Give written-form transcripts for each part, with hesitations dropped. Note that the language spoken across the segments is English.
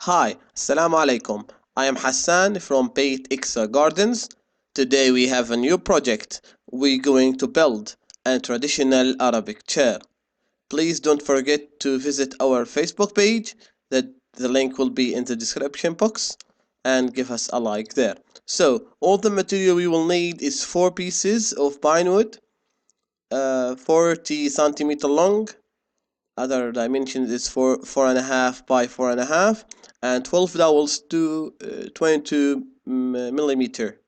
Hi, Assalamu alaikum. I am Hassan from Iksa Gardens. Today we have a new project. We're going to build a traditional Arabic chair. Please don't forget to visit our Facebook page. The link will be in the description box and give us a like there. So all the material we will need is 4 pieces of pine wood, 40 centimeter long. Other dimensions is 4.5 by 4.5, and 12 dowels to 22 millimeter.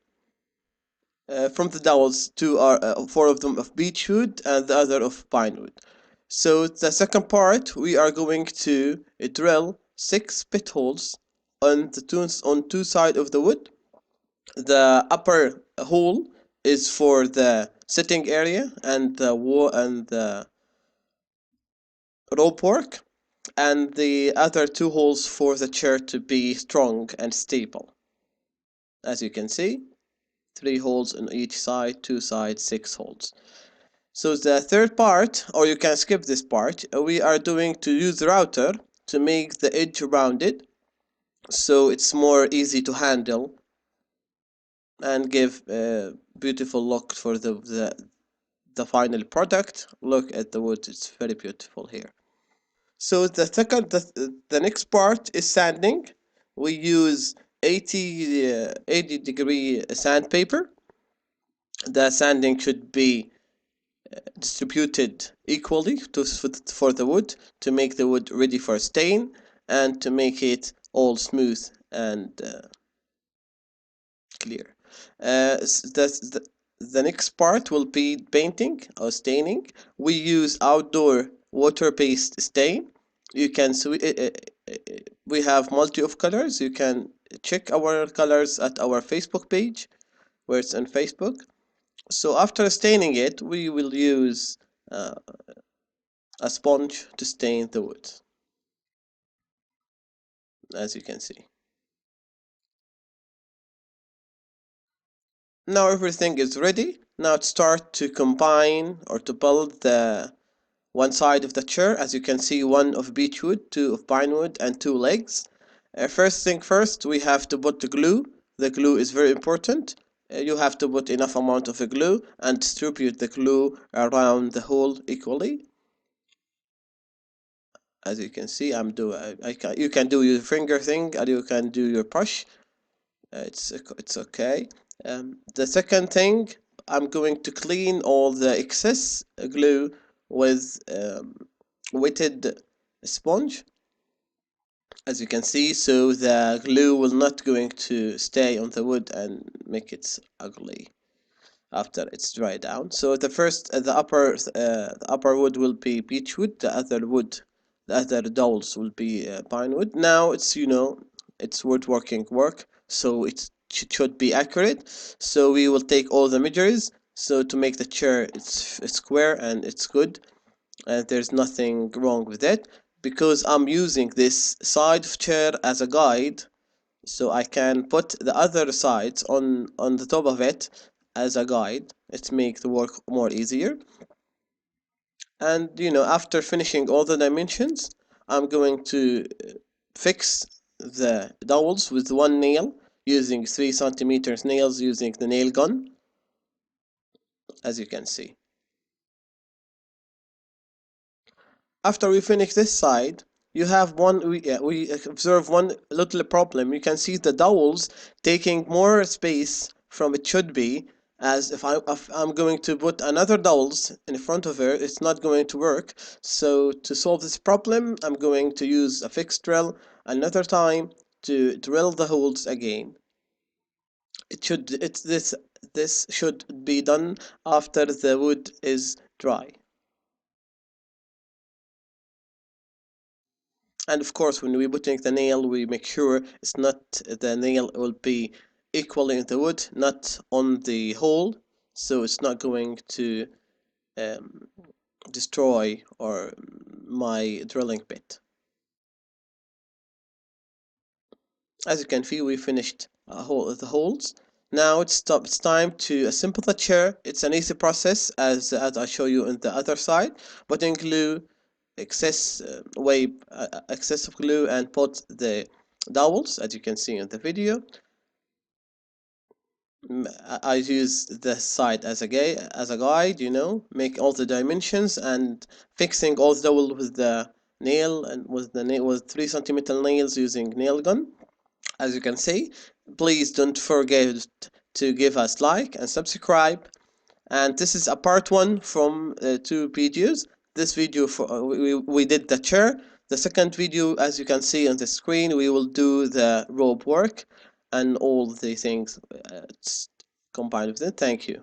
From the dowels, two are 4 of them of beech wood and the other of pine wood. So the second part, we are going to drill 6 pit holes on two sides of the wood. The upper hole is for the sitting area and the wall and the rope work, and the other 2 holes for the chair to be strong and stable. As you can see, 3 holes on each side, 2 sides, 6 holes. So the third part, or you can skip this part, we are doing to use the router to make the edge rounded, so it's more easy to handle and give a beautiful look for the final product. Look at the wood, it's very beautiful here. So the next part is sanding. We use 80 degree sandpaper. The sanding should be distributed equally for the wood to make the wood ready for stain and to make it all smooth and clear. The next part will be painting or staining. We use outdoor water-based stain. You can we have multi of colors. You can check our colors at our Facebook page, where it's on Facebook. So after staining it, we will use a sponge to stain the wood, as you can see. Now everything is ready. Now to start to combine or to build the one side of the chair. As you can see, 1 of beech wood, 2 of pine wood, and 2 legs. First thing first, we have to put the glue. The glue is very important. You have to put enough amount of the glue and distribute the glue around the hole equally. As you can see, you can do your finger thing, or you can do your brush. It's okay. The second thing, I'm going to clean all the excess glue with wetted sponge, as you can see, so the glue will not going to stay on the wood and make it ugly after it's dried down. So the upper wood will be beech wood, the other dowels will be pine wood. Now it's woodworking work, so it should be accurate. So we will take all the measures so to make the chair it's square and it's good, and there's nothing wrong with it, because I'm using this side of chair as a guide, so I can put the other sides on the top of it as a guide. It makes the work more easier. And after finishing all the dimensions, I'm going to fix the dowels with one nail using 3 centimeters nails using the nail gun, as you can see. After we finish this side, you have we observe one little problem. You can see the dowels taking more space from it should be, as if I'm going to put another dowels in front of her, it's not going to work. So to solve this problem, I'm going to use a fixed drill another time to drill the holes again. This should be done after the wood is dry. And of course, when we're putting the nail, we make sure the nail will be equally in the wood, not on the hole, so it's not going to um, destroy or my drilling bit. As you can see, we finished the holes. Now it's time to assemble the chair. It's an easy process, as I show you on the other side. Putting glue, excess of glue, and put the dowels, as you can see in the video. I use this side as a guide, make all the dimensions and fixing all the dowel with the nail and with 3 centimeter nails using nail gun. As you can see, please don't forget to give us like and subscribe. And this is a part one from 2 videos. This video we did the chair. The second video, as you can see on the screen, we will do the rope work and all the things combined with it. Thank you.